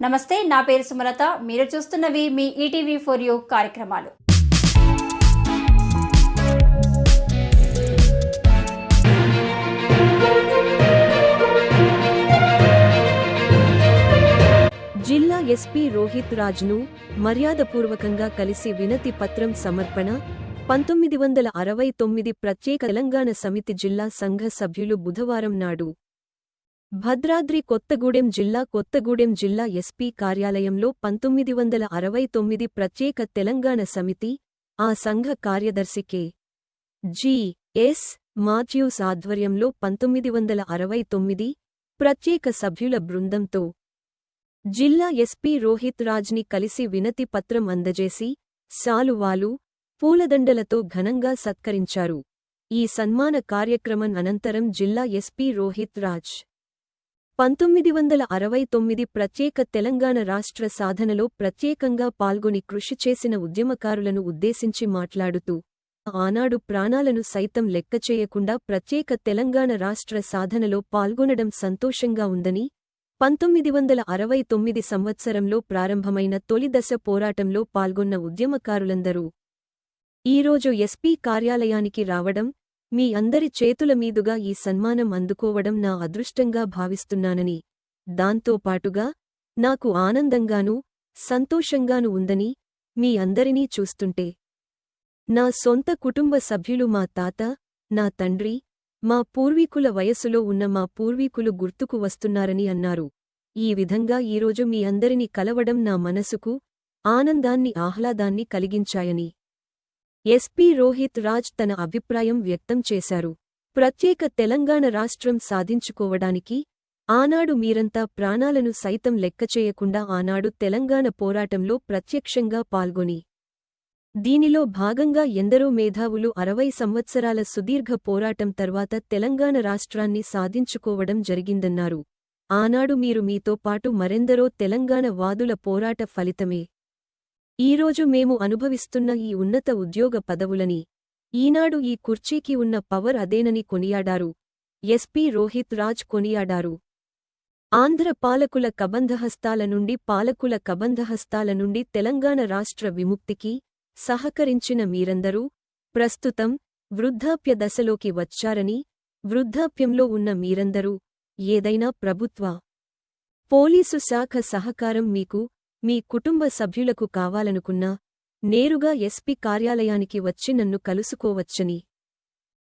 నమస్తే, నా పేరు సుమలత. మీరు చూస్తున్నవి మీ ఈటీవీ ఫర్ యూ కార్యక్రమాలు. జిల్లా ఎస్పీ రోహిత్ రాజ్ను మర్యాదపూర్వకంగా కలిసి వినతి పత్రం సమర్పణ. 1969 ప్రత్యేక తెలంగాణ సమితి జిల్లా సంఘ సభ్యులు బుధవారం నాడు భద్రాద్రి కొత్తగూడెం జిల్లా ఎస్పీ కార్యాలయంలో 1969 ప్రత్యేక తెలంగాణ సమితి, ఆ సంఘ కార్యదర్శి కె.జి.ఎస్. మాథ్యూస్ ఆధ్వర్యంలో 1969 ప్రత్యేక సభ్యుల బృందంతో జిల్లా ఎస్పీ రోహిత్ రాజ్ని కలిసి వినతి పత్రం అందజేసి శాలువాలు, పూలదండలతో ఘనంగా సత్కరించారు. ఈ సన్మాన కార్యక్రమం అనంతరం జిల్లా ఎస్పీ రోహిత్ రాజ్ 1969 ప్రత్యేక తెలంగాణ రాష్ట్ర సాధనలో ప్రత్యేకంగా పాల్గొని కృషి చేసిన ఉద్యమకారులను ఉద్దేశించి మాట్లాడుతూ, ఆనాడు ప్రాణాలను సైతం లెక్కచేయకుండా ప్రత్యేక తెలంగాణ రాష్ట్ర సాధనలో పాల్గొనడం సంతోషంగా ఉందని, 1969 సంవత్సరంలో ప్రారంభమైన తొలి దశ పోరాటంలో పాల్గొన్న ఉద్యమకారులందరూ ఈరోజు ఎస్పీ కార్యాలయానికి రావడం, మీ అందరి చేతుల మీదుగా ఈ సన్మానం అందుకోవడం నా అదృష్టంగా భావిస్తున్నానని, దాంతోపాటుగా నాకు ఆనందంగానూ సంతోషంగానూ ఉందని, మీ అందరినీ చూస్తుంటే నా సొంత కుటుంబ సభ్యులు, మా తాత, నా తండ్రి, మా పూర్వీకుల వయస్సులో ఉన్న మా పూర్వీకులు గుర్తుకు వస్తున్నారని అన్నారు. ఈ విధంగా ఈరోజు మీ అందరినీ కలవడం నా మనసుకు ఆనందాన్ని, ఆహ్లాదాన్ని కలిగించాయని ఎస్పీ రోహిత్ రాజ్ తన అభిప్రాయం వ్యక్తం చేశారు. ప్రత్యేక తెలంగాణ రాష్ట్రం సాధించుకోవడానికి ఆనాడు మీరంతా ప్రాణాలను సైతం లెక్కచేయకుండా ఆనాడు తెలంగాణ పోరాటంలో ప్రత్యక్షంగా పాల్గొని, దీనిలో భాగంగా ఎందరో మేధావులు 60 సంవత్సరాల సుదీర్ఘ పోరాటం తర్వాత తెలంగాణ రాష్ట్రాన్ని సాధించుకోవడం జరిగిందన్నారు. ఆనాడు మీరు, మీతో పాటు మరెందరో తెలంగాణ వాదుల పోరాట ఫలితమే ఈరోజు మేము అనుభవిస్తున్న ఈ ఉన్నత ఉద్యోగ పదవులని, ఈనాడు ఈ కుర్చీకి ఉన్న పవర్ అదేనని కొనియాడారు. ఎస్పీ రోహిత్ రాజ్ కొనియాడారు. ఆంధ్ర పాలకుల కబంధహస్తాల నుండి, పాలకుల కబంధహస్తాల నుండి తెలంగాణ రాష్ట్ర విముక్తికి సహకరించిన మీరందరూ ప్రస్తుతం వృద్ధాప్య దశలోకి వచ్చారని, వృద్ధాప్యంలో ఉన్న మీరందరూ ఏదైనా ప్రభుత్వ, పోలీసు శాఖ సహకారం మీకు, మీ కుటుంబ సభ్యులకు కావాలనుకున్నా నేరుగా ఎస్పీ కార్యాలయానికి వచ్చి నన్ను కలుసుకోవచ్చని,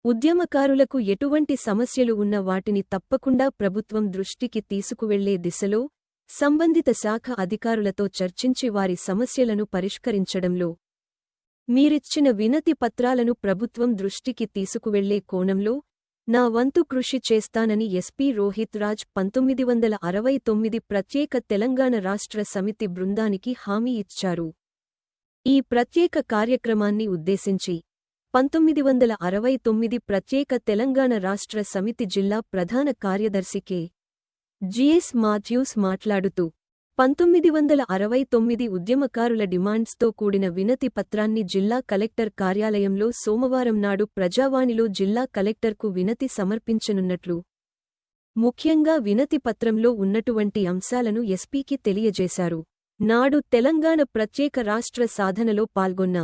ఉద్యమకారులకు ఎటువంటి సమస్యలు ఉన్న వాటిని తప్పకుండా ప్రభుత్వం దృష్టికి తీసుకువెళ్లే దిశలో సంబంధిత శాఖ అధికారులతో చర్చించి వారి సమస్యలను పరిష్కరించడంలో మీరిచ్చిన వినతి పత్రాలను ప్రభుత్వం దృష్టికి తీసుకువెళ్లే కోణంలో నా వంతు కృషి చేస్తానని ఎస్పీ రోహిత్ రాజ్ 1969 ప్రత్యేక తెలంగాణ రాష్ట్ర సమితి బృందానికి హామీ ఇచ్చారు. ఈ ప్రత్యేక కార్యక్రమాన్ని ఉద్దేశించి 1969 ప్రత్యేక తెలంగాణ రాష్ట్ర సమితి జిల్లా ప్రధాన కార్యదర్శి కె.జి.ఎస్. మాథ్యూస్ మాట్లాడుతూ, 1969 ఉద్యమకారుల డిమాండ్స్తో కూడిన వినతి పత్రాన్ని జిల్లా కలెక్టర్ కార్యాలయంలో సోమవారం నాడు ప్రజావాణిలో జిల్లా కలెక్టర్కు వినతి సమర్పించనున్నట్లు, ముఖ్యంగా వినతి పత్రంలో ఉన్నటువంటి అంశాలను ఎస్పీకి తెలియజేశారు. నాడు తెలంగాణ ప్రత్యేక రాష్ట్ర సాధనలో పాల్గొన్న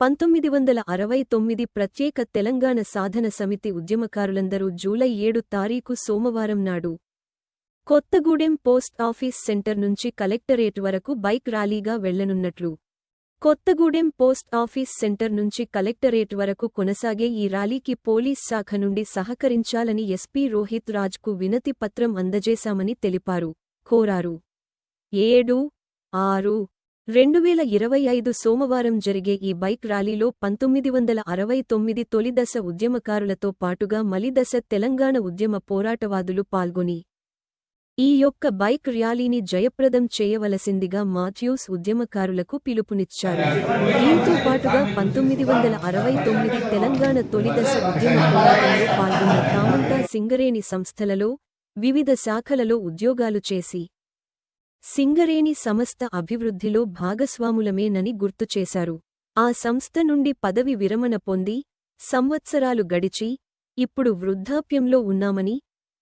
1969 ప్రత్యేక తెలంగాణ సాధన సమితి ఉద్యమకారులందరూ జూలై 7 తారీఖు సోమవారం నాడు కొత్తగూడెం పోస్ట్ ఆఫీస్ సెంటర్ నుంచి కలెక్టరేట్ వరకు బైక్ ర్యాలీగా వెళ్లనున్నట్లు, కొత్తగూడెం పోస్ట్ ఆఫీస్ సెంటర్ నుంచి కలెక్టరేట్ వరకు కొనసాగే ఈ ర్యాలీకి పోలీస్ శాఖ నుండి సహకరించాలని ఎస్పీ రోహిత్ రాజ్కు వినతి పత్రం అందజేశామని కోరారు. 7/6/2025 సోమవారం జరిగే ఈ బైక్ ర్యాలీలో 1969 తొలి దశ ఉద్యమకారులతో పాటుగా మలిదశ తెలంగాణ ఉద్యమ పోరాటవాదులు పాల్గొని ఈ యొక్క బైక్ ర్యాలీని జయప్రదం చేయవలసిందిగా మాథ్యూస్ ఉద్యమకారులకు పిలుపునిచ్చారు. దీంతో పాటుగా 1969 తెలంగాణ తొలిదశ ఉద్యమ పోరాటంలో పాల్గొన్న తామంతా సింగరేణి సంస్థలలో వివిధ శాఖలలో ఉద్యోగాలు చేసి సింగరేణి సంస్థ అభివృద్ధిలో భాగస్వాములమేనని గుర్తుచేశారు. ఆ సంస్థ నుండి పదవి విరమణ పొంది సంవత్సరాలు గడిచి ఇప్పుడు వృద్ధాప్యంలో ఉన్నామని,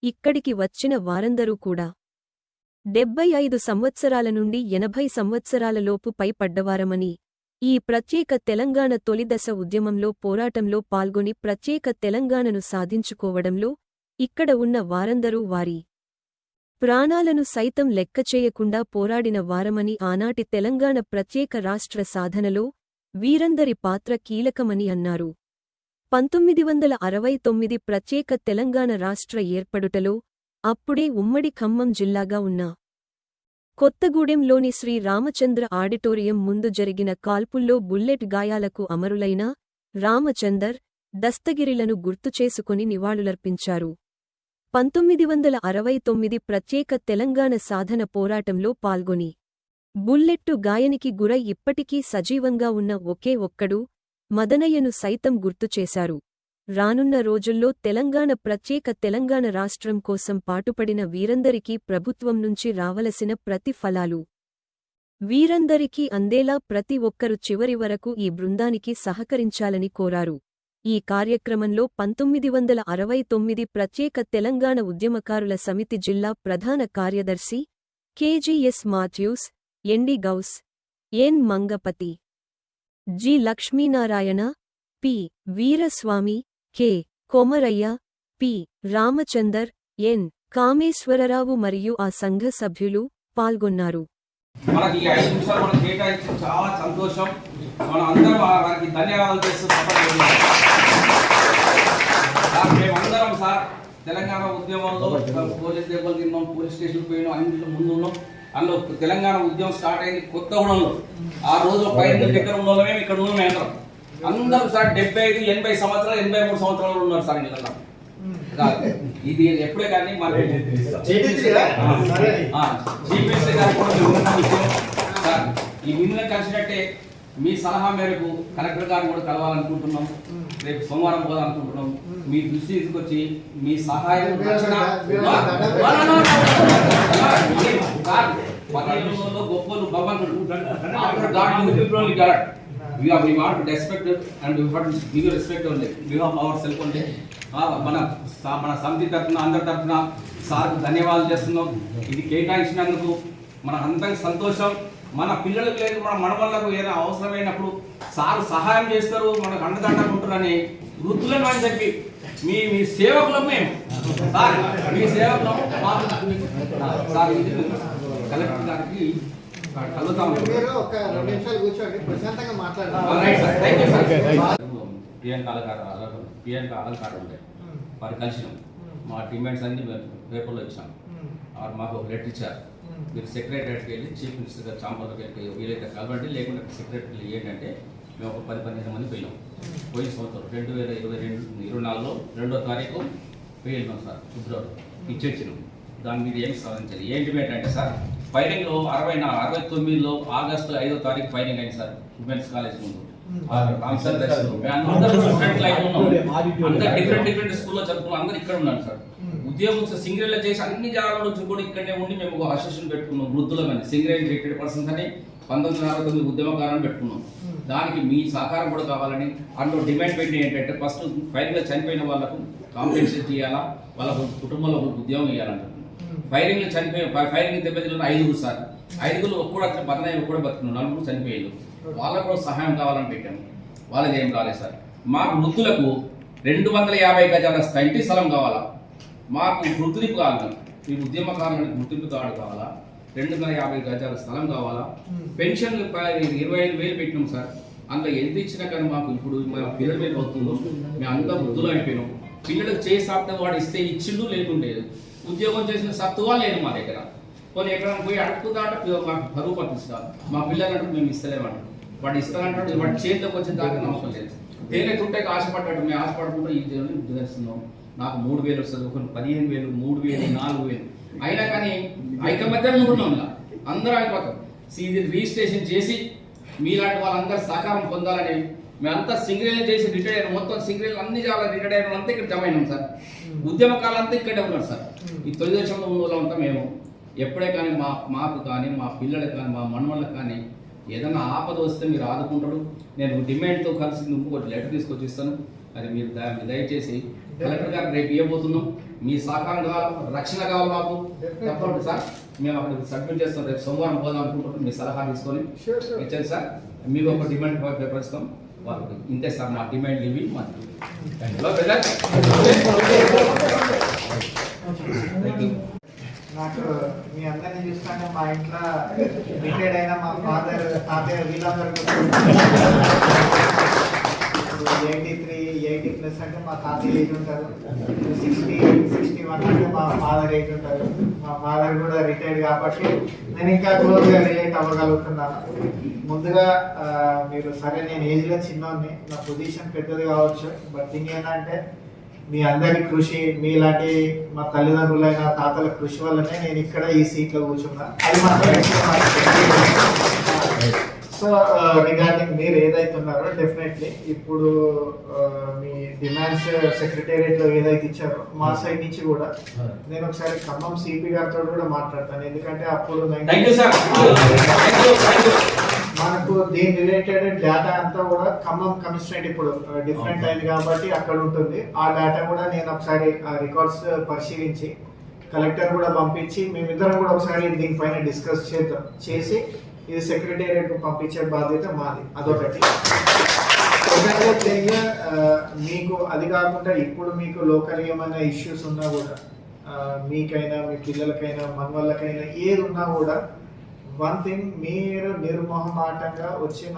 ఇక్కడికి వచ్చిన వారందరూ కూడా 75 సంవత్సరాల నుండి 80 సంవత్సరాలలోపు పైపడ్డవారమని, ఈ ప్రత్యేక తెలంగాణ తొలిదశ ఉద్యమంలో పోరాటంలో పాల్గొని ప్రత్యేక తెలంగాణను సాధించుకోవడంలో ఇక్కడ ఉన్న వారందరూ వారి ప్రాణాలను సైతం లెక్కచేయకుండా పోరాడిన వారమని, ఆనాటి తెలంగాణ ప్రత్యేక రాష్ట్ర సాధనలో వీరందరి పాత్ర కీలకమని అన్నారు. 1969 ప్రత్యేక తెలంగాణ రాష్ట్ర ఏర్పడుటలో అప్పుడే ఉమ్మడి ఖమ్మం జిల్లాగా ఉన్న కొత్తగూడెంలోని శ్రీ రామచంద్ర ఆడిటోరియం ముందు జరిగిన కాల్పుల్లో బుల్లెట్ గాయాలకు అమరులైన రామచందర్, దస్తగిరిలను గుర్తుచేసుకుని నివాళులర్పించారు. 1969 ప్రత్యేక తెలంగాణ సాధన పోరాటంలో పాల్గొని బుల్లెట్టు గాయానికి గురై ఇప్పటికీ సజీవంగా ఉన్న ఒకే ఒక్కడు మదనయ్యను సైతం గుర్తుచేశారు. రానున్న రోజుల్లో ప్రత్యేక తెలంగాణ రాష్ట్రం కోసం పాటుపడిన వీరందరికీ ప్రభుత్వం నుంచి రావలసిన ప్రతి ఫలాలు వీరందరికీ అందేలా ప్రతి ఒక్కరు చివరి వరకు ఈ బృందానికి సహకరించాలని కోరారు. ఈ కార్యక్రమంలో 1969 ప్రత్యేక తెలంగాణ ఉద్యమకారుల సమితి జిల్లా ప్రధాన కార్యదర్శి కె.జి.ఎస్. మాథ్యూస్, ఎన్.డి. గౌస్, ఎన్. Mangapathi, G. Lakshminarayana, P. Veeraswamy, K. Komaraiah, P. Ramachandar, ఎన్. కామేశ్వరరావు మరియు ఆ సంఘ సభ్యులు పాల్గొన్నారు. మనకి 5 నిమిషాలు మనం కేటాయించి చాలా సంతోషం. మనం అందరం వారికి ధన్యవాదాలు చేస్తూ మేమందరం సార్ తెలంగాణ ఉద్యమంలో పోలీస్ దెబ్బలు తిన్నాం, పోలీస్ స్టేషన్ పోయినాం, అన్నింటిలో ముందు ఉన్నాం. అందులో తెలంగాణ ఉద్యమం స్టార్ట్ అయింది కొత్తగూడెంలో. ఆ రోజులో పైన దగ్గర ఉన్న మేము ఇక్కడ ఉన్నాం. అందరూ సార్ 75, 80 సంవత్సరాలు, 83 సంవత్సరాలు ఉన్నారు సార్. ఇది ఎప్పుడే కానీ ఈ విన్న కలిసినట్టే మీ సలహా మేరకు కలెక్టర్ గారిని కూడా కలవాలనుకుంటున్నాం. రేపు సోమవారం పోదాలనుకుంటున్నాం. మీ దృష్టి తీసుకొచ్చి మీ సహాయం గొప్పలు భగవంతుడు we want to respect it and we want to give you respect only. We have ourselves only. మన సమితి తరఫున అందరి తరఫున సార్ ధన్యవాదాలు చేస్తున్నాం. ఇది కేటాయించినందుకు మన అందరికి సంతోషం. మన పిల్లలకు లేదు, మన మనవళ్ళకు ఏదైనా అవసరమైనప్పుడు సార్ సహాయం చేస్తారు, మనకు అండదండగా ఉంటారని వృద్ధులను అని చెప్పి మీ సేవకులం మేము సార్, మీ సేవకులం సార్. కలెక్టర్ గారికి ప్రియాంక అలంకారం ఉండే వారు కలిసినాం. మా డిమాండ్స్ అన్ని పేపర్లో ఇచ్చాం. వారు మాకు ఒక లెటర్ ఇచ్చారు. మీరు సెక్రటరీకి వెళ్ళి చీఫ్ మినిస్టర్ గారు చాంబర్లోకి వెళ్ళి వీలైతే కలవండి, లేకుంటే సెక్రటరీ ఏంటంటే మేము ఒక 10-12 మంది పోయినాం. పోయిన సంవత్సరం 2024లో 2వ తారీఖు వెళ్ళినాం సార్. ఫిబ్రవరి ఇచ్చేచ్చినాం. దాని మీద ఏం సాధించాలి ఏంటి ఏంటంటే సార్, ఫైరింగ్లో 69లో ఆగస్టు 5వ తారీఖు ఫైరింగ్ అయింది సార్ ఉమెన్స్ కాలేజ్ ముందు. డిఫరెంట్ స్కూల్లో చదువుకున్నాం. అందరూ ఇక్కడ ఉన్నాను సార్. ఉద్యోగం సింగరేణిలో చేసి అన్ని జాగాల నుంచి కూడా ఇక్కడనే ఉండి మేము ఒక అసోసియేషన్ పెట్టుకున్నాం. వృద్ధుల మంది సింగరేణి రిటైర్డ్ పర్సన్స్ అని 1969 ఉద్యమకాలను పెట్టుకున్నాం. దానికి మీ సహకారం కూడా కావాలని అందులో డిమాండ్ పెట్టి ఏంటంటే ఫస్ట్ ఫైరింగ్లో చనిపోయిన వాళ్ళకు కాంపెన్సేషన్ చేయాలా, వాళ్ళ కుటుంబంలో ఉద్యోగం ఇవ్వాలంటారు. ఫైరింగ్ దెబ్బతిన్న 5 సార్. 5 కూడా బతనాయి కూడా బతుకున్నాం. 4 చనిపోయారు. వాళ్ళకు కూడా సహాయం కావాలని పెట్టాము. వాళ్ళకి ఏం కాలేదు సార్. మాకు వృద్ధులకు 250 గజాల ఇంటి స్థలం కావాలా, మాకు గుర్తింపు కావాలి, ఈ ఉద్యమకారులకు గుర్తింపు కార్డు కావాలా, 250 గజాల స్థలం కావాలా, పెన్షన్ 25,000 పెట్టినాం సార్. అందులో ఎంత ఇచ్చినా కానీ మాకు ఇప్పుడు మా పిల్లల మీద అవుతుందో మేము అంతా వృద్ధులు అయిపోయినాం. పిల్లలకు చేసాప్తే వాడు ఇస్తే ఇచ్చిండు, లేకుండేది. ఉద్యోగం చేసిన సత్తువా లేదు మా దగ్గర. కొన్ని ఎక్కడికి పోయి అడుగుతా అంటే మాకు బరువు పట్టిస్తారు. మా పిల్లలంటే మేము ఇస్తలేమంటారు. వాడు ఇస్తానంటాడు, వాడి చేతిలోకి వచ్చే దాకా అవసరం లేదు. తేనె తుంటకి ఆశపడ్డాడు. మేము ఆశపడుకుంటూ ఈ దేవుని చేస్తున్నాం. నాకు 3,000 వస్తుంది, ఒక 15,000, 3,000, 4,000 అయినా కానీ ఐకమత్యం ఉంటున్నాం. అందరూ అయిపోతాం. ఇది రిజిస్ట్రేషన్ చేసి మీలాంటి వాళ్ళందరూ సహకారం పొందాలని మేమంతా సింగరేణి చేసి రిటైర్ అయినా మొత్తం సింగరేణి అన్ని చాలా రిటైర్ అయిన అంతా ఇక్కడ జమ అయినాం సార్. ఉద్యమకాలంతా ఇక్కడే ఉన్నాడు సార్. ఈ తొలి దేశంలో ఉన్న వాళ్ళంతా మేము ఎప్పుడే కానీ మాకు కానీ మా పిల్లలకు కానీ మా మనవళ్ళకి కానీ ఏదైనా ఆపద వస్తే మీరు ఆదుకుంటాడు. నేను డిమాండ్తో కలిసి ఇంకొకటి లెటర్ తీసుకొచ్చి ఇస్తాను. అది మీరు దయచేసి కలెక్టర్ గారు రేపు ఇవ్వబోతున్నాం. మీ సహకారం కావాలి, రక్షణ కావాలి మాకు తప్పకుండా సార్. మేము అక్కడ సబ్మిట్ చేస్తాం. రేపు సోమవారం పోదాం అనుకుంటున్నాం. మీ సలహా తీసుకొని ఇచ్చాను సార్. మీకు ఒక డిమాండ్ పేపర్ ఇస్తాం. వాళ్ళకి ఇంతే సార్ నా డిమాండ్ ఇవి మాకు. నాకు మీ అందరినీ చూస్తానే మా ఇంట్లో రిటైర్డ్ అయిన మా ఫాదర్ తాతయ్య వీళ్ళందరూ 83-80+ అంటే మా తాతయ్య ఏజ్ ఉంటారు. 60-61 అంటే మా ఫాదర్ ఏజ్ ఉంటారు. మా ఫాదర్ కూడా రిటైర్డ్ కాబట్టి నేను ఇంకా క్లోజ్గా రిలేట్ అవ్వగలుగుతున్నాను. ముందుగా మీరు సరే నేను ఏజ్లో చిన్నోడిని, నా పొజిషన్ పెద్దది కావచ్చు, బట్ థింగ్ ఏంటంటే మీ అందరి కృషి, మీలాంటి మా తల్లిదండ్రులైన తాతల కృషి వల్లనే నేను ఇక్కడ ఈ సీట్లో కూర్చున్నా. అది మాత్రం సో రిగార్డింగ్ మీరు ఏదైతే ఉన్నారో డెఫినెట్లీ ఇప్పుడు మీ డిమాండ్స్ సెక్రటేరియట్ లో ఏదైతే ఇచ్చారో మా సైడ్ నుంచి కూడా నేను ఒకసారి ఖమ్మం సిపి గారితో కూడా మాట్లాడతాను. ఎందుకంటే అప్పుడు మనకు దీని రిలేటెడ్ డేటా అంతా కూడా ఖమ్మం కమిషనరేట్ ఇప్పుడు డిఫరెంట్ అయింది కాబట్టి అక్కడ ఉంటుంది. ఆ డేటా కూడా నేను ఒకసారి రికార్డ్స్ పరిశీలించి కలెక్టర్ కూడా పంపించి మేమిద్దరం కూడా ఒకసారి దీనిపైన డిస్కస్ చేసి ఇది సెక్రటేరియట్ పంపించే బాధ్యత మాది. అదొకటి. మీకు అది కాకుండా ఇప్పుడు మీకు లోకల్ ఏమైనా ఇష్యూస్ ఉన్నా కూడా మీకైనా మీ పిల్లలకైనా మన వాళ్ళకైనా ఏది ఉన్నా కూడా వన్ థింగ్, మీరు నిర్మోహమాటంగా వచ్చిన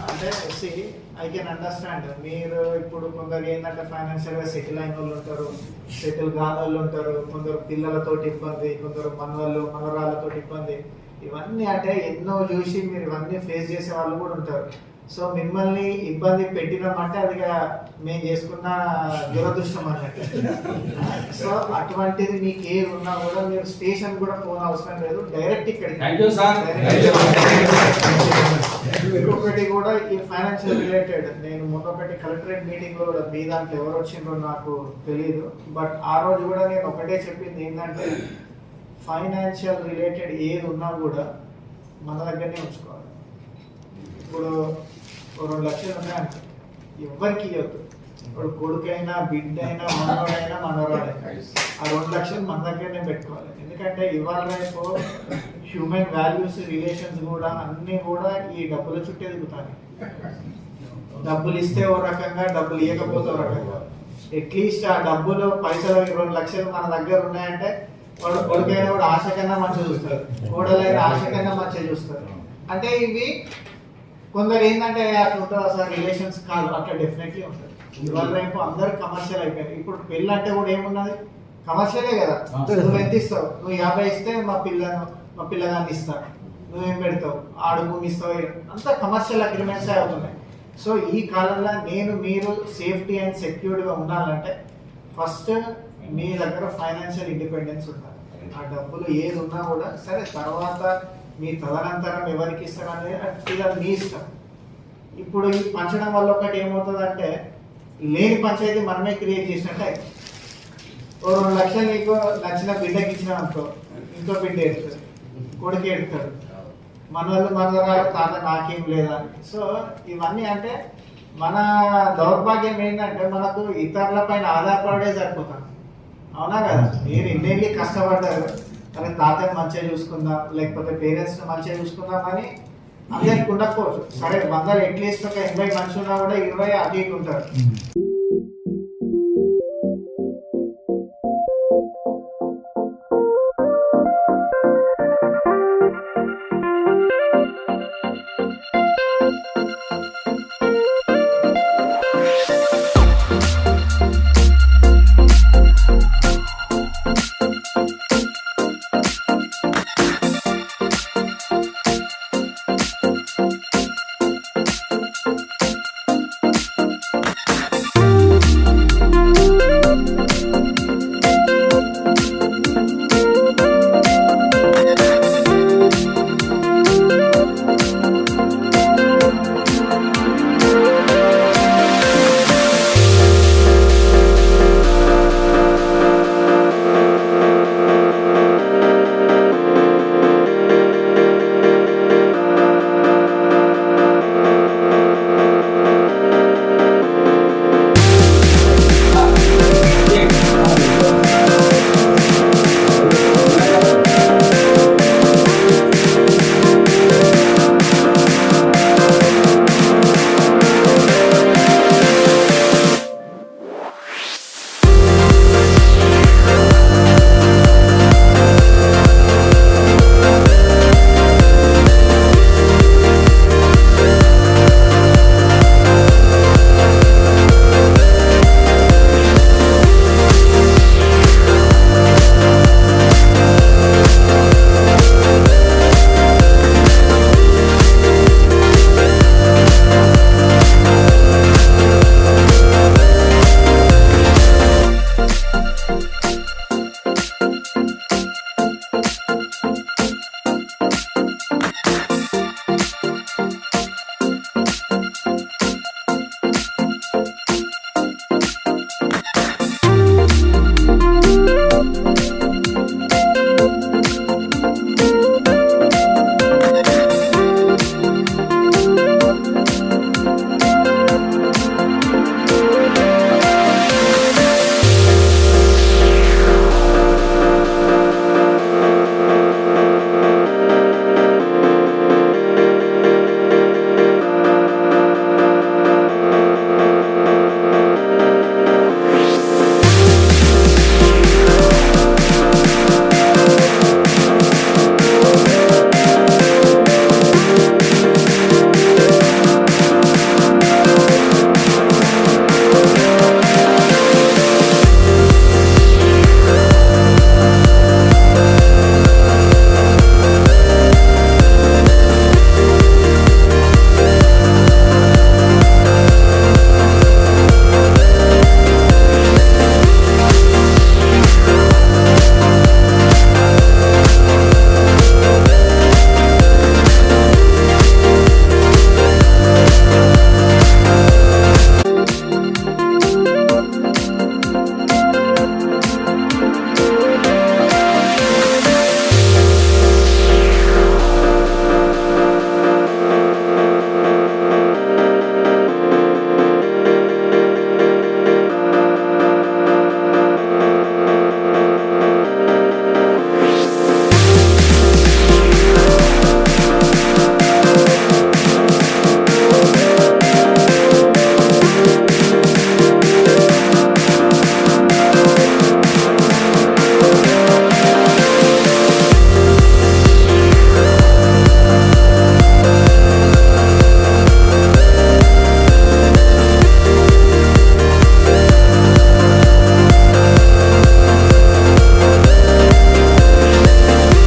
అంటే ఐ కెన్ అండర్స్టాండ్. మీరు ఇప్పుడు కొందరు ఏంటంటే ఫైనాన్షియల్గా సెటిల్ అయిన వాళ్ళు ఉంటారు, సెటిల్ కాని వాళ్ళు ఉంటారు, కొందరు పిల్లలతో ఇబ్బంది, కొందరు మనవాళ్ళు మనవరాళ్ళతో ఇబ్బంది, ఇవన్నీ అంటే ఎన్నో చూసి మీరు ఇవన్నీ ఫేస్ చేసే వాళ్ళు కూడా ఉంటారు. సో మిమ్మల్ని ఇబ్బంది పెట్టినామంటే అది మేము చేసుకున్న దురదృష్టం అన్నట్టు. సో అటువంటిది మీకు ఏది ఉన్నా కూడా మీరు స్టేషన్ కూడా పోన అవసరం లేదు, డైరెక్ట్ ఇక్కడికి. ఇంకొకటి కూడా ఈ ఫైనాన్షియల్ రిలేటెడ్ నేను మొన్నొకటి కలెక్టరేట్ మీటింగ్ లో కూడా మీ దాంట్లో ఎవరు వచ్చిందో నాకు తెలియదు, బట్ ఆ రోజు కూడా నేను ఒకటే చెప్పింది ఏంటంటే ఫైనాన్షియల్ రిలేటెడ్ ఏది ఉన్నా కూడా మన దగ్గరనే ఉంచుకోవాలి. ఇప్పుడు 2 లక్షలు ఉన్నాయంటే ఎవరికి ఇవ్వద్దు. ఇప్పుడు కొడుకైనా బిడ్డ అయినా మనవడైనా మనవరాడైనా ఆ 2 లక్షలు మన దగ్గరనే పెట్టుకోవాలి. ఎందుకంటే ఇవాళ రేపు హ్యూమన్ వాల్యూస్ రిలేషన్స్ కూడా అన్నీ కూడా ఈ డబ్బుల చుట్టే దిగుతాయి. డబ్బులు ఇస్తే ఓ రకంగా, డబ్బులు ఇవ్వకపోతే ఓ రకంగా. అట్లీస్ట్ ఆ డబ్బులు పైసలు 2 లక్షలు మన దగ్గర ఉన్నాయంటే వాడు కొడుకైనా కూడా ఆశ కన్నా మంచిగా చూస్తారు, కోడలైనా ఆశ కన్నా మంచిగా చూస్తారు. అంటే ఇవి కొందరు ఏంటంటే అట్లా ఉంటుంది అసలు రిలేషన్స్ కాదు, అట్లా డెఫినెట్లీ ఉంటుంది. ఇవాళ రేపు అందరు కమర్షియల్ అయిపోయారు. ఇప్పుడు పెళ్ళి అంటే కూడా ఏమున్నది, కమర్షియలే కదా. నువ్వు ఎంత ఇస్తావు, నువ్వు 50 ఇస్తే మా పిల్లగాన్ని ఇస్తాను, నువ్వేం పెడతావు, ఆడు భూమి ఇస్తావు, అంతా కమర్షియల్ అగ్రిమెంట్స్ అవుతున్నాయి. సో ఈ కాలంలో మీరు సేఫ్టీ అండ్ సెక్యూర్డ్గా ఉండాలంటే ఫస్ట్ మీ దగ్గర ఫైనాన్షియల్ ఇండిపెండెన్స్ ఉండాలి. ఆ డబ్బులు ఏది ఉన్నా కూడా సరే, తర్వాత మీ తదనంతరం ఎవరికి ఇస్తారు అనేది ఇది మీ ఇష్టం. ఇప్పుడు ఈ పంచడం వల్ల ఒకటి ఏమవుతుందంటే లేని పంచాయతీ మనమే క్రియేట్ చేసినట్టే. 2 లక్షలు నీకు నచ్చిన బిడ్డకి ఇచ్చిన అనుకో, ఇంకో బిడ్డ ఎడుతాడు, కొడుకు ఎడుతాడు, మనవాళ్ళు మనవరాలు తాత నాకేం లేదా. సో ఇవన్నీ అంటే మన దౌర్భాగ్యం ఏంటంటే మనకు ఇతరుల పైన ఆధారపడే సరిపోతాం. అవునా కదా? మీరు ఇన్నేళ్ళి కష్టపడ్డారు, అరే తాతని మంచిగా చూసుకుందాం, లేకపోతే పేరెంట్స్ని మంచిగా చూసుకుందాం అని అందరికి ఉండకపోవచ్చు. సరే 100 అట్లీస్ట్ ఒక 80 మనుషులు ఉన్నా కూడా 20 అటు ఇటు ఉంటారు.